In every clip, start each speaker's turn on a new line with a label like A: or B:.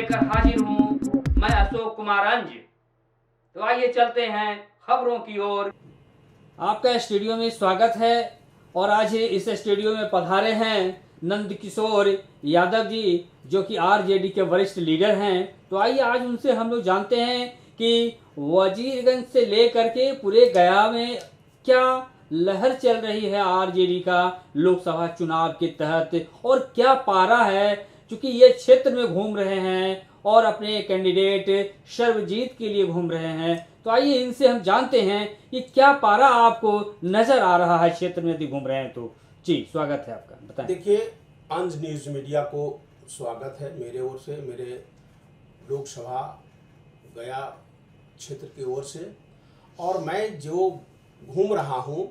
A: लेकर हाजिर हूँ मैं अशोक कुमार अंज। तो आइए चलते हैं खबरों की ओर। आपका स्टूडियो में स्वागत है और आज इस स्टूडियो में पधारे हैं नंद किशोर यादव जी, जो कि आरजेडी के वरिष्ठ लीडर हैं। तो आइए आज उनसे हम लोग जानते हैं कि वजीरगंज से लेकर के पूरे गया में क्या लहर चल रही है आरजेडी का लोकसभा चुनाव के तहत, और क्या पारा है, क्योंकि ये क्षेत्र में घूम रहे हैं और अपने कैंडिडेट सर्वजीत के लिए घूम रहे हैं। तो आइए इनसे हम जानते हैं कि क्या पारा आपको नजर आ रहा है क्षेत्र में यदि घूम रहे हैं तो। जी स्वागत है आपका, बताएं।
B: देखिए, अंज न्यूज़ मीडिया को स्वागत है मेरे ओर से, मेरे लोकसभा गया क्षेत्र की ओर से। और मैं जो घूम रहा हूँ,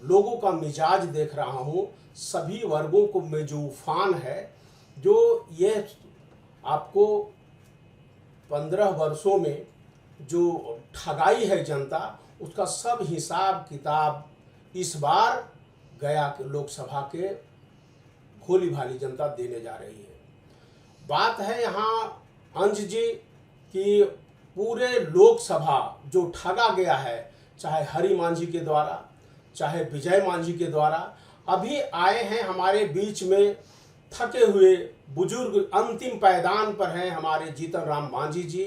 B: लोगों का मिजाज देख रहा हूँ, सभी वर्गों को में जो उफान है, जो ये आपको 15 वर्षों में जो ठगाई है जनता, उसका सब हिसाब किताब इस बार गया के लोकसभा के भोली भाली जनता देने जा रही है। बात है यहाँ अंश जी कि पूरे लोकसभा जो ठगा गया है, चाहे हरि मांझी के द्वारा, चाहे विजय मांझी के द्वारा, अभी आए हैं हमारे बीच में थके हुए बुजुर्ग, अंतिम पायदान पर हैं हमारे जीतन राम मांझी जी,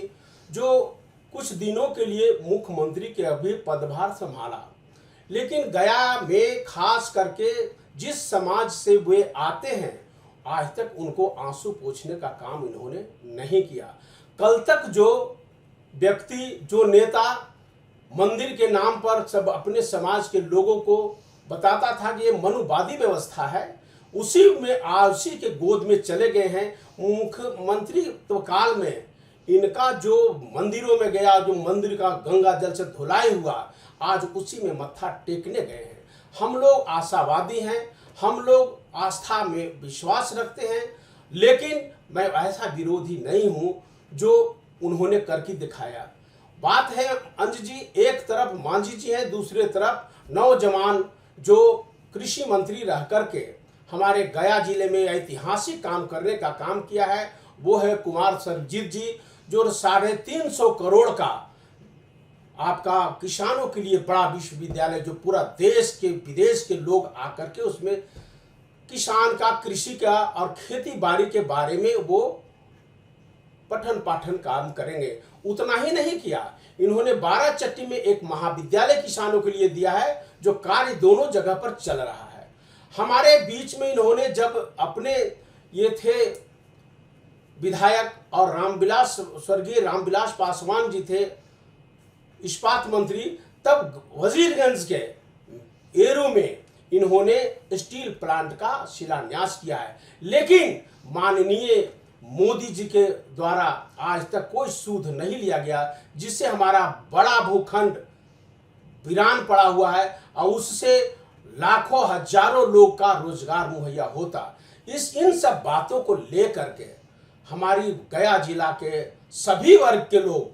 B: जो कुछ दिनों के लिए मुख्यमंत्री के अभी पदभार संभाला। लेकिन गया में खास करके जिस समाज से वे आते हैं, आज तक उनको आंसू पोंछने का काम इन्होंने नहीं किया। कल तक जो व्यक्ति, जो नेता मंदिर के नाम पर सब अपने समाज के लोगों को बताता था कि ये मनुवादी व्यवस्था है, उसी में उसी के गोद में चले गए हैं। मुख्यमंत्री तो काल में इनका जो मंदिरों में गया, जो मंदिर का गंगा जल से धुलाई हुआ, आज उसी में मत्था टेकने गए हैं। हम लोग आशावादी हैं, हम लोग आस्था में विश्वास रखते हैं, लेकिन मैं ऐसा विरोधी नहीं हूं जो उन्होंने करके दिखाया। बात है अंज जी, एक तरफ मांझी जी हैं, दूसरे तरफ नौजवान जो कृषि मंत्री रह करके हमारे गया जिले में ऐतिहासिक काम करने का काम किया है, वो है कुमार सर्वजीत जी, जो 350 करोड़ का आपका किसानों के लिए बड़ा विश्वविद्यालय, जो पूरा देश के विदेश के लोग आकर के उसमें किसान का, कृषि का और खेती बाड़ी के बारे में वो पठन पाठन काम करेंगे। उतना ही नहीं किया, इन्होंने 12 चट्टी में एक महाविद्यालय किसानों के लिए दिया है, जो कार्य दोनों जगह पर चल रहा है। हमारे बीच में इन्होंने जब अपने ये थे विधायक और स्वर्गीय रामविलास पासवान जी थे इस्पात मंत्री, तब वजीरगंज के एरो में इन्होंने स्टील प्लांट का शिलान्यास किया है। लेकिन माननीय मोदी जी के द्वारा आज तक कोई सूद नहीं लिया गया, जिससे हमारा बड़ा भूखंड वीरान पड़ा हुआ है और उससे लाखों हजारों लोग का रोजगार मुहैया होता। इन सब बातों को लेकर के हमारी गया जिला के सभी वर्ग के लोग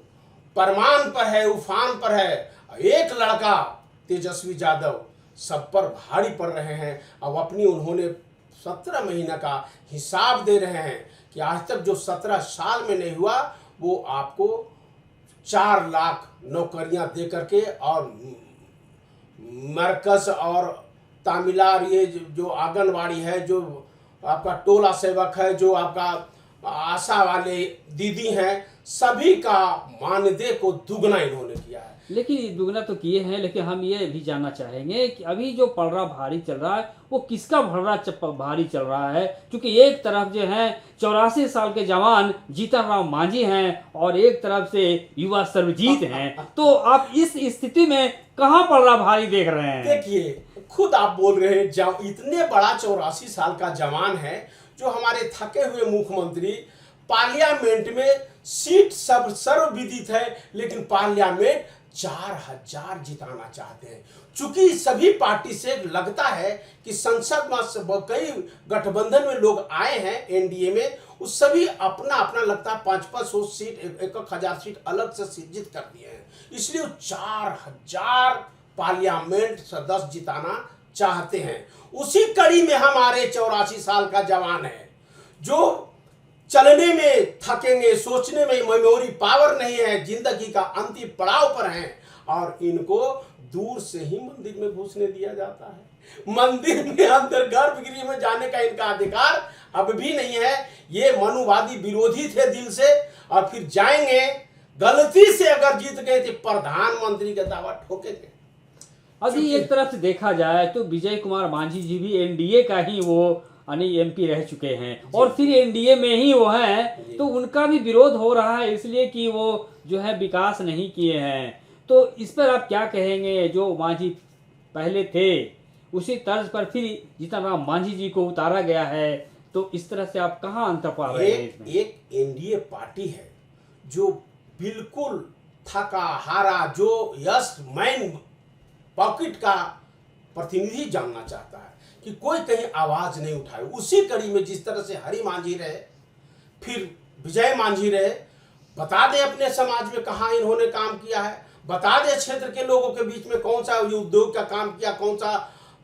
B: परमान पर है, उफान पर है। एक लड़का तेजस्वी यादव सब पर भारी पड़ रहे हैं। अब अपनी उन्होंने 17 महीने का हिसाब दे रहे हैं कि आज तक जो 17 साल में नहीं हुआ, वो आपको 4 लाख नौकरियां दे करके, और मरकज और तामिलार, ये जो आंगनवाड़ी है, जो आपका टोला सेवक है, जो आपका आशा वाले दीदी हैं, सभी का मानदेय को दुगना इन्होंने किया है।
A: लेकिन दुगना तो किए हैं, लेकिन हम ये भी जानना चाहेंगे कि अभी जो पलड़ा भारी चल रहा है वो किसका भारी चल रहा है, क्योंकि एक तरफ जो है 84 साल के जवान जीतन राम मांझी हैं और एक तरफ से युवा सर्वजीत हैं। तो आप इस स्थिति में कहाँ पलड़ा भारी देख रहे हैं?
B: देखिए, खुद आप बोल रहे हैं, जब इतने बड़ा 84 साल का जवान है, जो हमारे थके हुए मुख्यमंत्री, पार्लियामेंट में सीट सब सर्वविदित है, लेकिन पार्लियामेंट 4000 जिताना चाहते हैं। चूंकि सभी पार्टी से लगता है कि संसद में कई गठबंधन में लोग आए हैं एनडीए में, उस सभी अपना अपना लगता है 500 सीट, 1000 सीट अलग से सृजित कर दिए हैं। इसलिए 4000 पार्लियामेंट सदस्य जिताना चाहते हैं। उसी कड़ी में हमारे 84 साल का जवान है, जो चलने में थकेंगे, सोचने में मेमोरी पावर नहीं है, जिंदगी का अंतिम पड़ाव पर हैं और इनको दूर से ही मंदिर में घुसने दिया जाता है। मंदिर में अंदर गर्भगृह में जाने का इनका अधिकार अब भी नहीं है। ये मनुवादी विरोधी थे दिल से और फिर जाएंगे, गलती से अगर जीत गए तो प्रधानमंत्री का दावा ठोकेंगे।
A: अभी एक तरफ से देखा जाए तो विजय कुमार मांझी जी भी एनडीए का ही वो एमपी रह चुके हैं और फिर एनडीए में ही वो हैं, तो उनका भी विरोध हो रहा है इसलिए कि वो जो है विकास नहीं किए हैं। तो इस पर आप क्या कहेंगे? जो मांझी पहले थे उसी तर्ज पर फिर जीतन राम मांझी जी को उतारा गया है, तो इस तरह से आप कहाँ अंतर पा रहे हैं इसमें?
B: एक एनडीए पार्टी है जो बिल्कुल थका हारा, जो यस मैन पॉकेट का प्रतिनिधि जानना चाहता है कि कोई कहीं आवाज नहीं उठाए। उसी कड़ी में जिस तरह से हरि मांझी रहे, फिर विजय मांझी रहे, बता दे अपने समाज में कहाँ इन्होंने काम किया है, बता दे क्षेत्र के लोगों के बीच में कौन सा उद्योग का काम किया, कौन सा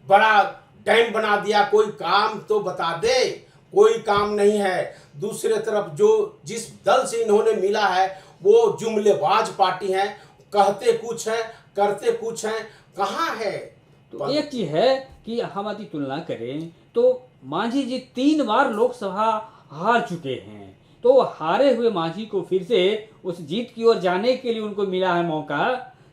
B: बड़ा डैम बना दिया, कोई काम तो बता दे। कोई काम नहीं है। दूसरे तरफ जो जिस दल से इन्होंने मिला है वो जुमलेबाज पार्टी है, कहते कुछ है करते कुछ है, कहाँ है?
A: तो एक चीज है कि हम यदि तुलना करें तो मांझी जी 3 बार लोकसभा हार चुके हैं, तो हारे हुए मांझी को फिर से उस जीत की ओर जाने के लिए उनको मिला है मौका,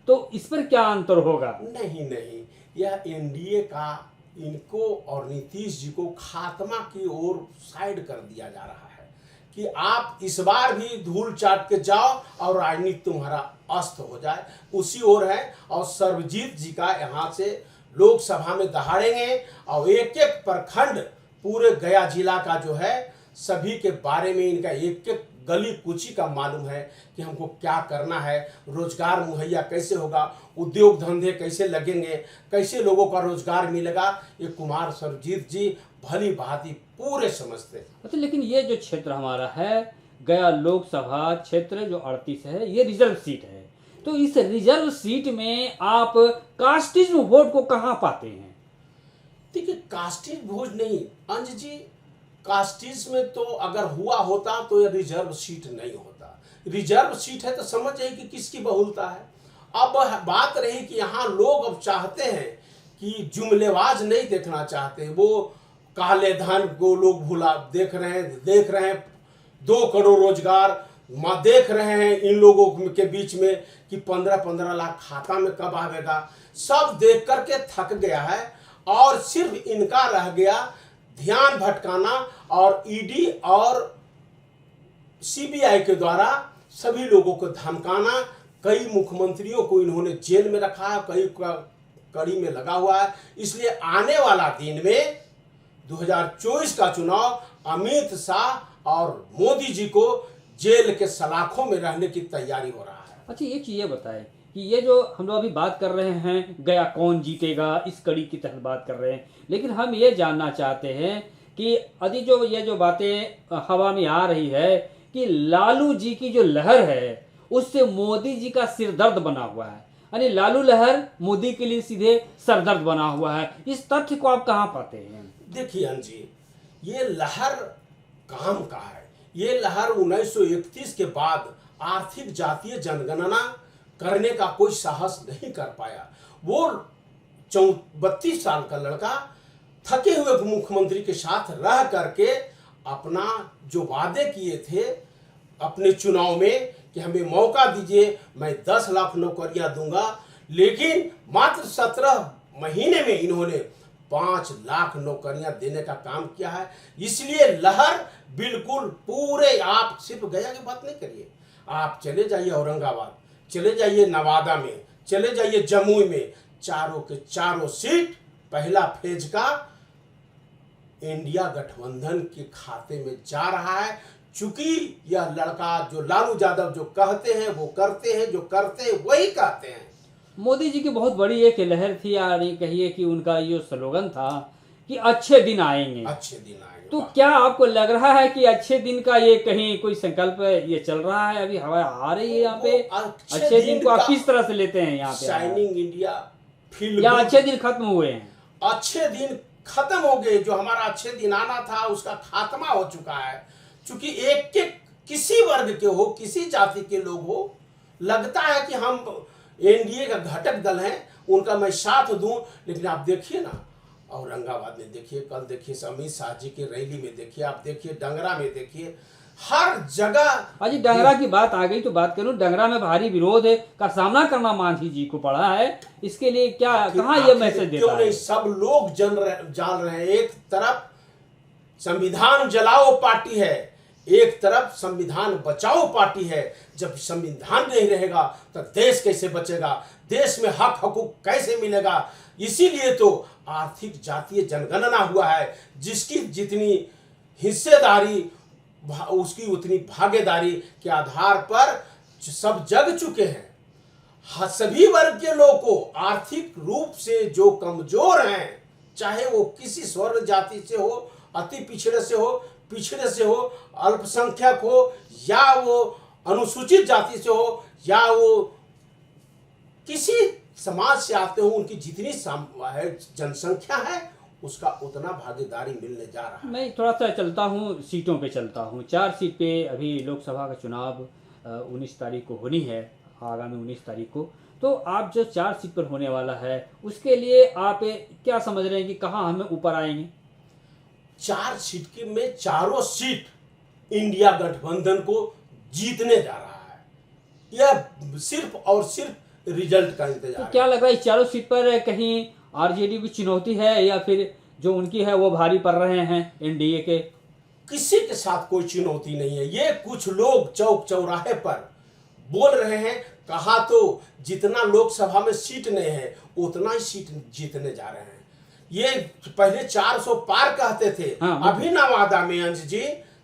A: तो इस पर क्या अंतर होगा?
B: नहीं, यह एनडीए का इनको और नीतीश जी को खात्मा की ओर साइड कर दिया जा रहा है कि आप इस बार भी धूल चाट के जाओ और राजनीति तुम्हारा अस्त हो जाए, उसी ओर है। और सर्वजीत जी का यहाँ से लोकसभा में दहाड़ेंगे और एक एक प्रखंड पूरे गया जिला का जो है सभी के बारे में इनका एक एक गली कुची का मालूम है कि हमको क्या करना है, रोजगार मुहैया कैसे होगा, उद्योग धंधे कैसे लगेंगे, कैसे लोगों का रोजगार मिलेगा, ये कुमार सर्वजीत जी भली भांति पूरे समझते हैं।
A: अच्छा, लेकिन ये जो क्षेत्र हमारा है गया लोकसभा क्षेत्र जो 38 है, ये रिजर्व सीट है, तो इस रिजर्व सीट में आप कास्टिज्म वोट को कहाँ पाते हैं?
B: देखिए, कास्टिज वोट नहीं अंज जी, कास्टिज में तो अगर हुआ होता तो ये रिजर्व सीट नहीं होता। रिजर्व सीट है तो समझ जाइए कि किसकी बहुलता है। अब बात रही कि यहाँ लोग अब चाहते हैं कि जुमलेबाज नहीं देखना चाहते, वो काले धन को लोग भुला देख रहे हैं 2 करोड़ रोजगार देख रहे हैं इन लोगों के बीच में कि 15-15 लाख खाता में कब आवेगा, सब देख करके थक गया है और सिर्फ इनका रह गया ध्यान भटकाना और ईडी और सीबीआई के द्वारा सभी लोगों को धमकाना। कई मुख्यमंत्रियों को इन्होंने जेल में रखा है, कई कड़ी में लगा हुआ है। इसलिए आने वाला दिन में 2024 का चुनाव अमित शाह और मोदी जी को जेल के सलाखों में रहने की तैयारी हो रहा है।
A: अच्छा, एक चीज ये बताएं कि ये जो हम लोग अभी बात कर रहे हैं गया कौन जीतेगा, इस कड़ी की तहत बात कर रहे हैं, लेकिन हम ये जानना चाहते हैं कि अभी जो ये जो बातें हवा में आ रही है कि लालू जी की जो लहर है उससे मोदी जी का सिरदर्द बना हुआ है, यानी लालू लहर मोदी के लिए सीधे सरदर्द बना हुआ है, इस तथ्य को आप कहाँ पाते हैं?
B: देखिए अंजी, ये लहर काम का है। ये लहर 1931 के बाद आर्थिक जातीय जनगणना करने का कोई साहस नहीं कर पाया। वो 32 साल का लड़का थके हुए मुख्यमंत्री के साथ रह करके अपना जो वादे किए थे अपने चुनाव में कि हमें मौका दीजिए, मैं 10 लाख नौकरियां दूंगा, लेकिन मात्र 17 महीने में इन्होंने 5 लाख नौकरियां देने का काम किया है। इसलिए लहर बिल्कुल पूरे, आप सिर्फ गया की बात नहीं करिए, आप चले जाइए औरंगाबाद, चले जाइए नवादा में, चले जाइए जमुई में, चारों के चारों सीट पहला फेज का इंडिया गठबंधन के खाते में जा रहा है। चूंकि यह लड़का जो लालू यादव जो कहते हैं वो करते हैं, जो करते हैं वही कहते हैं।
A: मोदी जी की बहुत बड़ी एक लहर थी, यार ये कहिए कि उनका ये स्लोगन था कि अच्छे दिन आएंगे,
B: अच्छे दिन आएंगे।
A: तो क्या आपको लग रहा है कि अच्छे दिन का ये कहीं कोई संकल्प ये चल रहा है, अभी हवा आ रही है यहाँ पे? अच्छे दिन को आप किस तरह से लेते हैं यहाँ पे?
B: शाइनिंग इंडिया फील
A: या अच्छे दिन खत्म हुए हैं?
B: अच्छे दिन खत्म हो गए, जो हमारा अच्छे दिन आना था उसका खात्मा हो चुका है। चूंकि एक के किसी वर्ग के हो, किसी जाति के लोग हो, लगता है कि हम एनडीए का घटक दल हैं, उनका मैं साथ दूं। लेकिन आप देखिए ना, औरंगाबाद में देखिए, कल देखिए अमित शाह जी की रैली में देखिए, आप देखिए डंगरा में देखिए, हर जगह।
A: अजी डंगरा की बात आ गई तो बात करूं, डंगरा में भारी विरोध का सामना करना मांझी जी को पड़ा है। इसके लिए क्या कहाँ ये मैसेज देता
B: क्यों नहीं
A: है?
B: सब लोग जान रहे हैं। एक तरफ संविधान जलाओ पार्टी है, एक तरफ संविधान बचाओ पार्टी है। जब संविधान नहीं रहेगा तो देश कैसे बचेगा, देश में हक हकूक कैसे मिलेगा? इसीलिए तो आर्थिक जातीय जनगणना हुआ है, जिसकी जितनी हिस्सेदारी उसकी उतनी भागीदारी के आधार पर सब जग चुके हैं। सभी वर्ग के लोग को, आर्थिक रूप से जो कमजोर हैं, चाहे वो किसी स्वर्ण जाति से हो, अति पिछड़े से हो, पिछड़े से हो, अल्पसंख्यक हो, या वो अनुसूचित जाति से हो, या वो किसी समाज से आते हो, उनकी जितनी जनसंख्या है उसका उतना भागीदारी मिलने जा रहा है।
A: मैं थोड़ा सा चलता हूँ, सीटों पे चलता हूँ। 4 सीट पे अभी लोकसभा का चुनाव 19 तारीख को होनी है, आगामी 19 तारीख को। तो आप जो 4 सीट पर होने वाला है, उसके लिए आप क्या समझ रहे हैं कि कहाँ हमें ऊपर आएंगे?
B: 4 सीट के में चारों सीट इंडिया गठबंधन को जीतने जा रहा है। यह सिर्फ और सिर्फ रिजल्ट का इंतजार
A: तो क्या लग रहा है, इस चारों सीट पर कहीं आरजेडी की चुनौती है, या फिर जो उनकी है वो भारी पड़ रहे हैं एनडीए के?
B: किसी के साथ कोई चुनौती नहीं है। ये कुछ लोग चौक चौराहे पर बोल रहे हैं, कहा तो जितना लोकसभा में सीट नहीं है उतना ही सीट जीतने जा रहे हैं। ये पहले 400 पार कहते थे।
A: हाँ,
B: अभी नवादा में अंश जी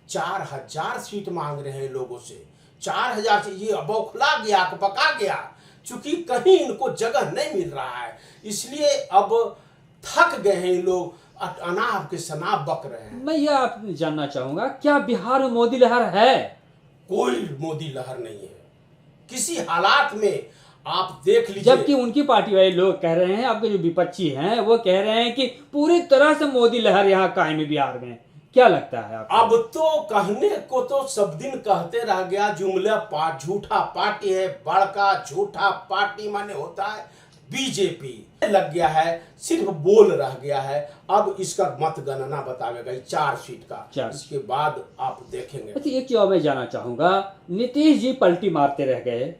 B: 4000 सीट मांग रहे हैं लोगों से। 4000 से ये बौखला गया, पका गया, चूंकि कहीं इनको जगह नहीं मिल रहा है, इसलिए अब थक गए हैं लोग, अनाप के शनाप बक रहे हैं।
A: मैं यह आप जानना चाहूंगा, क्या बिहार में मोदी लहर है?
B: कोई मोदी लहर नहीं है किसी हालात में। आप देख लीजिए,
A: जबकि उनकी पार्टी वाले लोग कह रहे हैं, आपके जो विपक्षी हैं वो कह रहे हैं कि पूरी तरह से मोदी लहर यहाँ कायम है बिहार में। क्या लगता है आपको?
B: अब तो कहने को तो सब दिन कहते रह गया, जुमला झूठा पार्टी है, बड़का झूठा पार्टी माने होता है बीजेपी। लग गया है, सिर्फ बोल रह गया है। अब इसका मतगणना बतावेगा 4 सीट का, इसके बाद आप देखेंगे।
A: अच्छा, एक चीज और मैं जानना चाहूंगा, नीतीश जी पलटी मारते रह गए,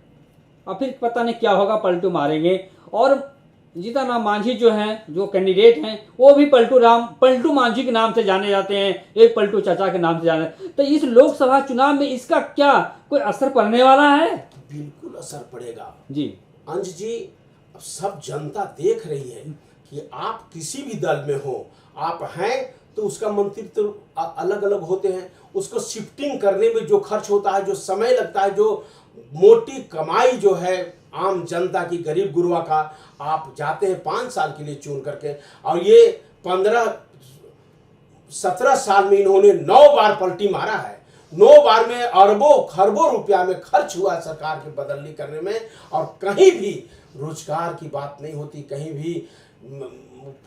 A: और फिर पता नहीं क्या होगा, पलटू मारेंगे। और जीतन राम मांझी जो हैं, जो कैंडिडेट हैं, वो भी पलटू मांझी के नाम से जाने जाते हैं, एक पलटू चाचा के नाम से जाने। तो इस लोकसभा चुनाव में इसका क्या कोई असर पड़ने वाला है?
B: बिल्कुल असर पड़ेगा
A: जी
B: अंश जी। अब सब जनता देख रही है कि आप किसी भी दल में हो, आप हैं तो उसका मंत्रित्व तो अलग अलग होते हैं। उसको शिफ्टिंग करने में जो खर्च होता है, जो समय लगता है, जो मोटी कमाई जो है आम जनता की, गरीब गुरबा का, आप जाते हैं 5 साल के लिए चुन करके, और ये 15-17 साल में इन्होंने 9 बार पलटी मारा है। 9 बार में अरबों खरबों रुपया में खर्च हुआ सरकार के बदलनी करने में, और कहीं भी रोजगार की बात नहीं होती, कहीं भी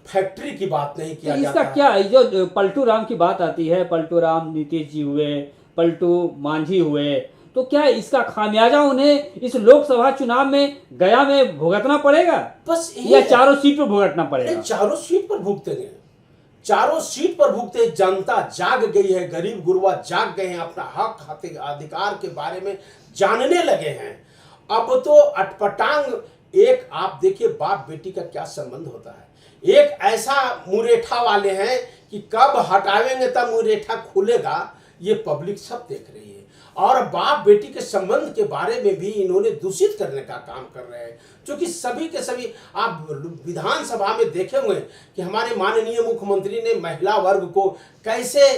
B: फैक्ट्री की बात नहीं किया जाता।
A: इसका क्या, जो पलटू राम की बात आती है, पलटू राम नीतीश जी हुए, पलटू मांझी हुए, तो क्या इसका खामियाजा उन्हें इस लोकसभा चुनाव में गया में भुगतना पड़ेगा,
B: बस
A: या चारों सीट पर भुगतना पड़ेगा?
B: चारों सीट पर भुगतेंगे, चारों सीट पर भुगते। जनता जाग गई है, गरीब गुरबा जाग गए हैं, अपना हक अधिकार के बारे में जानने लगे हैं। अब तो अटपटांग एक, आप देखिए बाप बेटी का क्या संबंध होता है। एक ऐसा मुरेठा वाले हैं कि कब हटावेंगे तब मुरेठा खुलेगा, ये पब्लिक सब देख रही है। और बाप बेटी के संबंध के बारे में भी इन्होंने दूषित करने का काम कर रहे हैं, क्योंकि सभी के सभी आप विधानसभा में देखे हुए कि हमारे माननीय मुख्यमंत्री ने महिला वर्ग को कैसे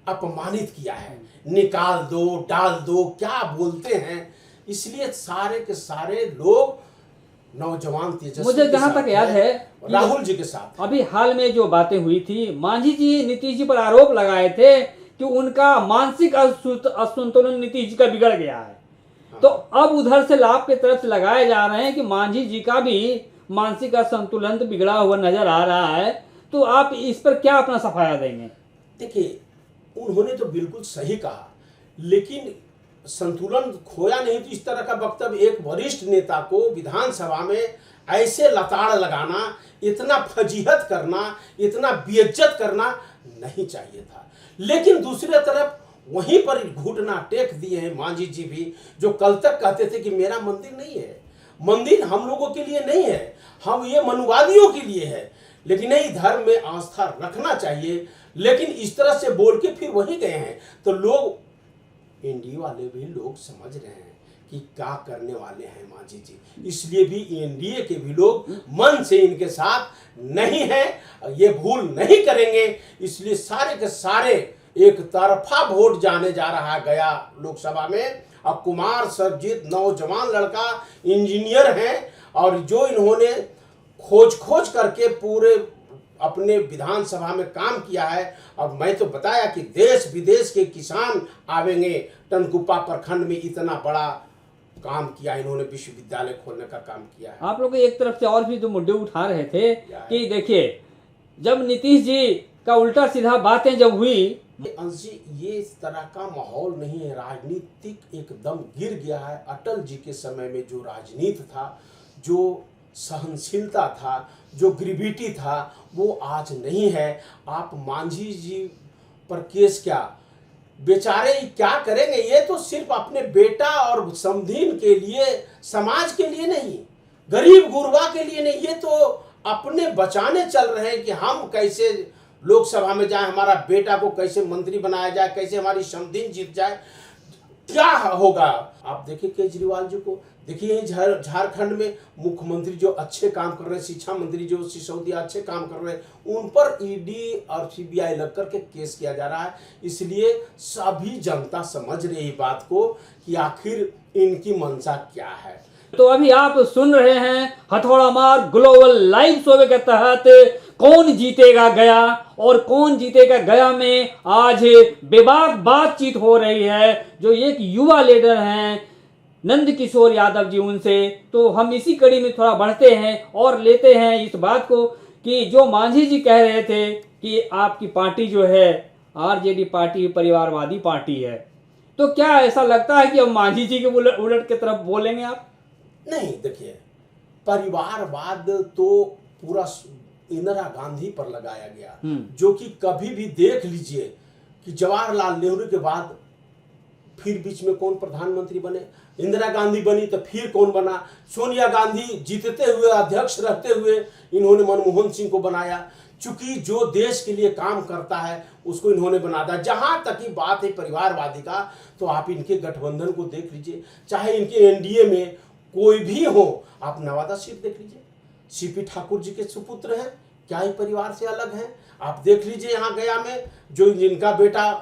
B: अपमानित किया है, निकाल दो, डाल दो, क्या बोलते हैं। इसलिए सारे के सारे लोग नौजवान तेजस्वी,
A: मुझे जहां तक याद है
B: राहुल जी के साथ
A: अभी हाल में जो बातें हुई थी, मांझी जी नीतीश जी पर आरोप लगाए थे कि उनका मानसिक असंतुलन नीतीश जी का बिगड़ गया है। तो अब उधर से लाभ के तरफ से लगाए जा रहे हैं कि मांझी जी का भी मानसिक असंतुलन बिगड़ा हुआ नजर आ रहा है। तो आप इस पर क्या अपना सफाया देंगे?
B: देखिए, उन्होंने तो बिल्कुल सही कहा लेकिन संतुलन खोया नहीं। तो इस तरह का वक्तव्य एक वरिष्ठ नेता को विधानसभा में ऐसे लताड़ लगाना, इतना फजीहत करना, इतना बेइज्जत करना नहीं चाहिए था। लेकिन दूसरी तरफ वहीं पर घुटना टेक दिए हैं मांझी जी भी, जो कल तक कहते थे कि मेरा मंदिर नहीं है, मंदिर हम लोगों के लिए नहीं है, हम ये मनुवादियों के लिए है। लेकिन नहीं, धर्म में आस्था रखना चाहिए। लेकिन इस तरह से बोल के फिर वहीं गए हैं। तो लोग, एनडीए वाले भी लोग समझ रहे हैं कि क्या करने वाले हैं मांझी जी, इसलिए भी एनडीए के भी लोग मन से इनके साथ नहीं है, ये भूल नहीं करेंगे। इसलिए सारे के सारे एक तरफा वोट जाने जा रहा है गया लोकसभा में। अब कुमार सर्वजीत नौजवान लड़का इंजीनियर है, और जो इन्होंने खोज करके पूरे अपने विधानसभा में काम किया है। अब मैं तो बताया कि देश विदेश के किसान आवेंगे। टनकुप्पा प्रखंड में इतना बड़ा काम किया इन्होंने, विश्वविद्यालय खोलने का काम किया है।
A: आप लोग एक तरफ से और भी तो मुद्दे उठा रहे थे कि देखिए, जब नीतीश जी का उल्टा सीधा बातें जब हुई,
B: अंश जी, ये इस तरह का माहौल नहीं है, राजनीतिक एकदम गिर गया है। अटल जी के समय में जो राजनीति था, जो सहनशीलता था, जो ग्रेविटी था, वो आज नहीं है। आप मांझी जी पर केस क्या, बेचारे क्या करेंगे? ये तो सिर्फ अपने बेटा और समधीन के लिए, समाज के लिए नहीं, गरीब गुरबा के लिए नहीं, ये तो अपने बचाने चल रहे हैं कि हम कैसे लोकसभा में जाए, हमारा बेटा को कैसे मंत्री बनाया जाए, कैसे हमारी समधीन जीत जाए, क्या होगा। आप देखिए केजरीवाल जी को, देखिए झारखंड में मुख्यमंत्री जो अच्छे काम कर रहे हैं, शिक्षा मंत्री जो सिसोदिया अच्छे काम कर रहे हैं, उन पर ईडी और सीबीआई लग करके केस किया जा रहा है। इसलिए सभी जनता समझ रही है बात को कि आखिर इनकी मंशा क्या है।
A: तो अभी आप सुन रहे हैं हथौड़ा मार ग्लोबल लाइव शो के तहत कौन जीतेगा गया, और कौन जीतेगा गया में आज बेबाक बातचीत हो रही है। जो एक युवा लीडर हैं नंद किशोर यादव जी, उनसे तो हम इसी कड़ी में थोड़ा बढ़ते हैं और लेते हैं इस बात को कि जो मांझी जी कह रहे थे कि आपकी पार्टी जो है आरजेडी पार्टी परिवारवादी पार्टी है, तो क्या ऐसा लगता है कि अब मांझी जी के उलट की तरफ बोलेंगे आप?
B: नहीं, देखिए, परिवारवाद तो पूरा इंदिरा गांधी पर लगाया गया, जो कि कभी भी देख लीजिए कि जवाहरलाल नेहरू के बाद फिर बीच में कौन प्रधानमंत्री बने, इंदिरा गांधी बनी तो फिर कौन बना, सोनिया गांधी जीतते हुए अध्यक्ष रहते हुए इन्होंने मनमोहन सिंह को बनाया। चूंकि जो देश के लिए काम करता है उसको इन्होंने बना दिया। जहां तक की बात है परिवारवादी का, तो आप इनके गठबंधन को देख लीजिए, चाहे इनके एनडीए में कोई भी हो, आप नवादा सीट देख लीजिए, सीपी ठाकुर जी के सुपुत्र हैं, क्या ही परिवार से अलग हैं। आप देख लीजिए यहाँ गया में जो जिनका बेटा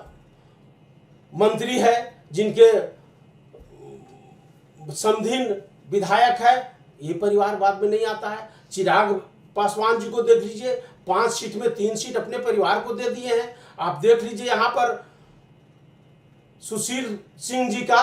B: मंत्री है, जिनके समधीन विधायक है, ये परिवारवाद में नहीं आता है। चिराग पासवान जी को देख लीजिए, 5 सीट में 3 सीट अपने परिवार को दे दिए हैं। आप देख लीजिए यहाँ पर सुशील सिंह जी का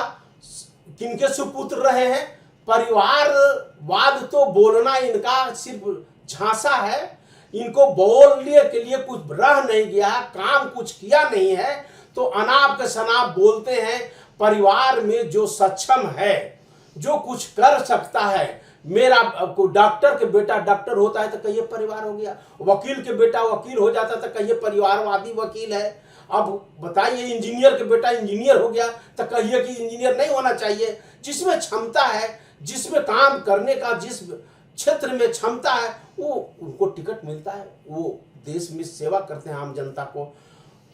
B: किनके सुपुत्र रहे हैं। परिवारवाद तो बोलना इनका सिर्फ झांसा है, इनको बोलने के लिए कुछ रह नहीं गया, काम कुछ किया नहीं है, तो अनाप के शनाप बोलते हैं। परिवार में जो सक्षम है, जो कुछ कर सकता है, मेरा डॉक्टर के बेटा डॉक्टर होता है तो कहिए परिवार हो गया, वकील के बेटा वकील हो जाता तो कहिए परिवारवादी वकील है। अब बताइए इंजीनियर के बेटा इंजीनियर हो गया तो कहिए कि इंजीनियर नहीं होना चाहिए। जिसमें क्षमता है, जिसमें काम करने का जिस क्षेत्र में क्षमता है, वो उनको टिकट मिलता है, वो देश में सेवा करते हैं आम जनता को।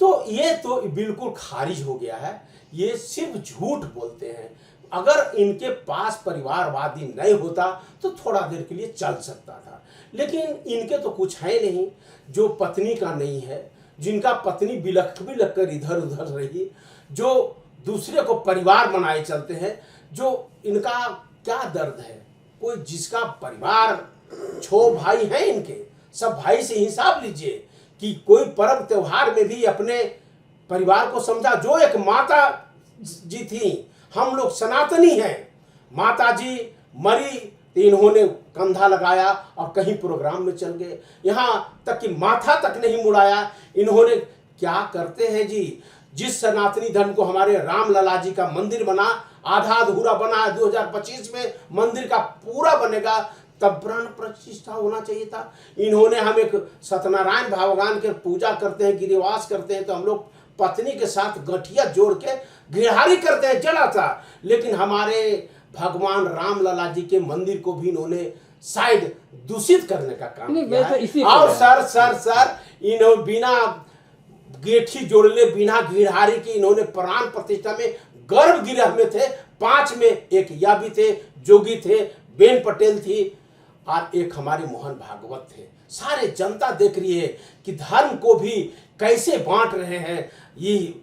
B: तो ये तो बिल्कुल खारिज हो गया है, ये सिर्फ झूठ बोलते हैं। अगर इनके पास परिवारवादी नहीं होता तो थोड़ा देर के लिए चल सकता था, लेकिन इनके तो कुछ है नहीं। जो पत्नी का नहीं है, जिनका पत्नी बिलख कर इधर उधर रही, जो दूसरे को परिवार बनाए चलते हैं, जो इनका क्या दर्द है। कोई जिसका परिवार 6 भाई हैं इनके, सब भाई से हिसाब लीजिए कि कोई पर्व त्योहार में भी अपने परिवार को समझा। जो एक माता जी थी, हम लोग सनातनी हैं, माता जी मरी तो इन्होंने कंधा लगाया और कहीं प्रोग्राम में चल गए, यहाँ तक कि माथा तक नहीं मुड़ाया। इन्होंने क्या करते हैं जी, जिस सनातनी धर्म को हमारे राम लला जी का मंदिर बना, आधा अधूरा बना है, 2025 में मंदिर का पूरा बनेगा, तब प्राण प्रतिष्ठा होना चाहिए था। इन्होंने, हम एक सत्यनारायण भगवान के पूजा करते हैं, गिरिवास करते हैं, तो हम लोग पत्नी के साथ गठिया जोड़ के गिरहारी करते हैं, जला था। लेकिन हमारे भगवान राम लला जी के मंदिर को भी इन्होंने शायद दूषित करने का काम किया है। और सर इन्होंने बिना गेठी जोड़ले, बिना गिरहारी के इन्होंने प्राण प्रतिष्ठा में गर्भगृह में थे, 5 में एक या भी थे, जोगी थे, बेन पटेल थी और एक हमारे मोहन भागवत थे। सारे जनता देख रही है कि धर्म को भी कैसे बांट रहे हैं, ये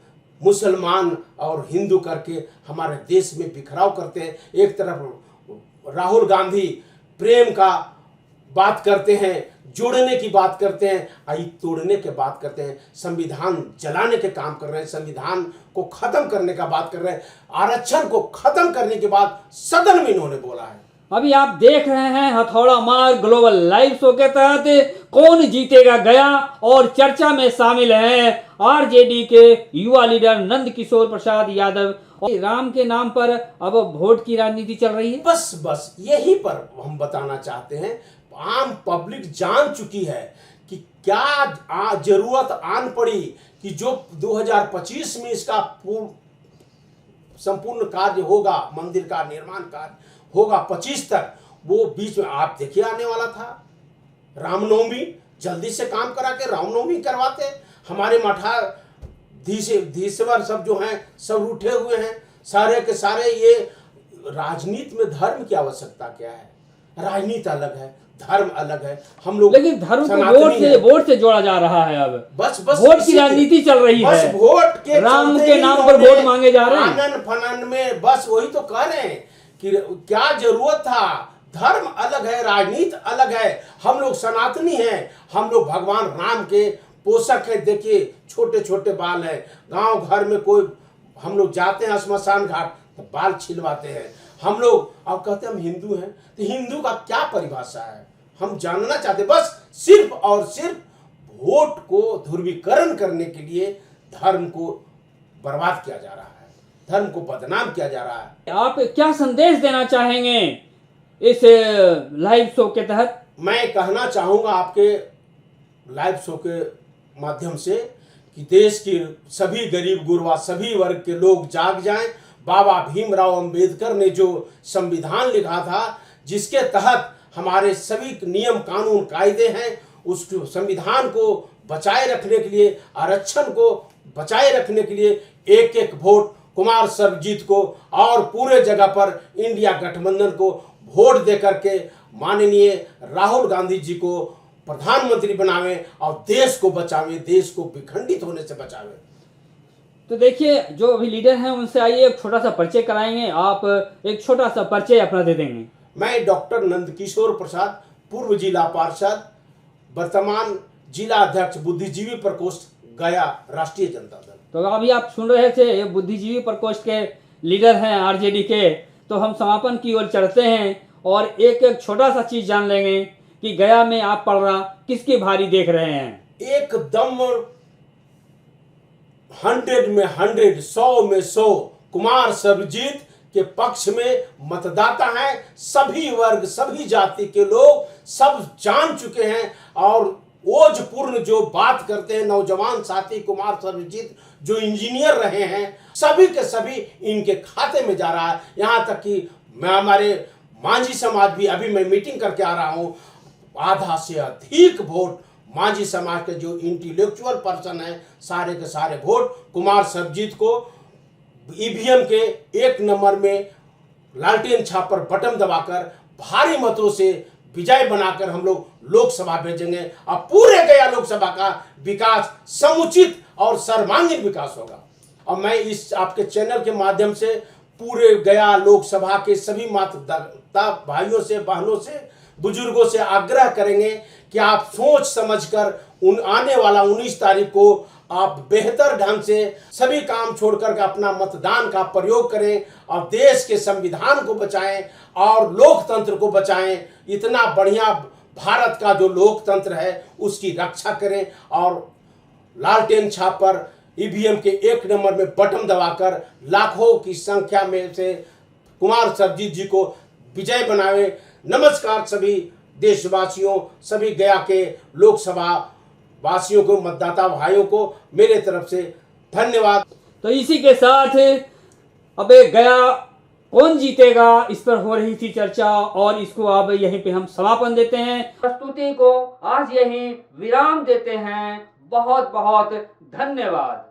B: मुसलमान और हिंदू करके हमारे देश में बिखराव करते हैं। एक तरफ राहुल गांधी प्रेम का बात करते हैं, जोड़ने की बात करते हैं, आई तोड़ने की बात करते हैं, संविधान जलाने के काम कर रहे हैं, संविधान को खत्म करने का बात कर रहे हैं, आरक्षण को खत्म करने के बाद सदन में इन्होंने बोला है।
A: अभी आप देख रहे हैं हथौड़ा मार ग्लोबल लाइव शो के तहत कौन जीतेगा गया, और चर्चा में शामिल हैं आरजेडी के युवा लीडर नंद किशोर प्रसाद यादव। और राम के नाम पर अब वोट की राजनीति चल रही है।
B: बस यही पर हम बताना चाहते हैं, आम पब्लिक जान चुकी है कि क्या जरूरत आन पड़ी कि जो 2025 में इसका संपूर्ण कार्य होगा, मंदिर का निर्माण कार्य होगा 25 तक, वो बीच में आप देखिए आने वाला था रामनवमी, जल्दी से काम करा के रामनवमी करवाते। हमारे मठाधीश्वर सब जो हैं सब रूठे हुए हैं, सारे के सारे। ये राजनीति में धर्म की आवश्यकता क्या है? राजनीति अलग है, धर्म अलग है। हम लोग,
A: लेकिन धर्म को वोट से जोड़ा जा रहा है। अब
B: बस
A: वोट की राजनीति चल रही है,
B: वोट के
A: राम के नाम पर वोट मांगे जा रहे हैं।
B: आनन फनन में बस वही तो कह रहे हैं कि क्या जरूरत था। धर्म अलग है, राजनीति अलग है। हम लोग सनातनी हैं, हम लोग भगवान राम के पोषक है। देखिए छोटे छोटे बाल है, गांव घर में कोई, हम लोग जाते हैं श्मशान घाट तो बाल छिलवाते हैं हम लोग, और कहते हैं हम हिंदू हैं। तो हिंदू का क्या परिभाषा है, हम जानना चाहते। बस सिर्फ और सिर्फ वोट को ध्रुवीकरण करने के लिए धर्म को बर्बाद किया जा रहा है, धर्म को बदनाम किया जा रहा है।
A: आप क्या संदेश देना चाहेंगे इस लाइव शो के तहत?
B: मैं कहना चाहूंगा आपके लाइव शो के माध्यम से कि देश के सभी गरीब गुरबा, सभी वर्ग के लोग जाग जाएं। बाबा भीमराव अंबेडकर ने जो संविधान लिखा था, जिसके तहत हमारे सभी नियम कानून कायदे हैं, उस संविधान को बचाए रखने के लिए, आरक्षण को बचाए रखने के लिए एक एक वोट कुमार सर्वजीत को और पूरे जगह पर इंडिया गठबंधन को वोट देकर के माननीय राहुल गांधी जी को प्रधानमंत्री बनावे और देश को बचावे, देश को विखंडित होने से बचावे।
A: तो देखिए जो अभी लीडर हैं उनसे आइए एक छोटा सा परिचय कराएंगे। आप एक छोटा सा परिचय अपना दे देंगे।
B: मैं डॉक्टर नंद किशोर प्रसाद, पूर्व जिला पार्षद, वर्तमान जिला अध्यक्ष बुद्धिजीवी प्रकोष्ठ गया, राष्ट्रीय जनता दल।
A: तो अभी आप सुन रहे थे ये बुद्धिजीवी प्रकोष्ठ के लीडर हैं आरजेडी के। तो हम समापन की ओर चलते हैं और एक एक छोटा सा चीज जान लेंगे कि गया में आप पलड़ा किसकी भारी देख रहे हैं?
B: एकदम 100 में 100, 100 में 100 कुमार सर्वजीत के पक्ष में मतदाता हैं। सभी वर्ग, सभी जाति के लोग सब जान चुके हैं और ओजपूर्ण जो बात करते हैं नौजवान साथी कुमार सर्वजीत, जो इंजीनियर रहे हैं, सभी के सभी इनके खाते में जा रहा है। यहाँ तक कि मैं, हमारे मांझी समाज भी, अभी मैं मीटिंग करके आ रहा हूँ, आधा से अधिक वोट मांझी समाज के जो इंटेलेक्चुअल पर्सन है, सारे के सारे वोट कुमार सर्वजीत को ईवीएम के 1 नंबर में लालटेन छाप पर बटन दबाकर भारी मतों से विजय बनाकर हम लोग लोकसभा भेजेंगे और पूरे गया लोकसभा का विकास समुचित और सर्वांगीण विकास होगा। और मैं इस आपके चैनल के माध्यम से पूरे गया लोकसभा के सभी मतदाता भाइयों से, बहनों से, बुजुर्गों से आग्रह करेंगे कि आप सोच समझकर आने वाला 19 तारीख को आप बेहतर ढंग से सभी काम छोड़कर के अपना मतदान का प्रयोग करें और देश के संविधान को बचाएं और लोकतंत्र को बचाएं। इतना बढ़िया भारत का जो लोकतंत्र है उसकी रक्षा करें और लालटेन छाप पर ईवीएम के 1 नंबर में बटन दबाकर लाखों की संख्या में से कुमार सर्वजीत जी को विजय बनावे। नमस्कार सभी देशवासियों, सभी गया के लोकसभा वासियों को, मतदाता भाइयों को मेरे तरफ से धन्यवाद।
A: तो इसी के साथ अब गया कौन जीतेगा इस पर हो रही थी चर्चा, और इसको अब यहीं पे हम समापन देते हैं। प्रस्तुति को आज यहीं विराम देते हैं। बहुत बहुत धन्यवाद।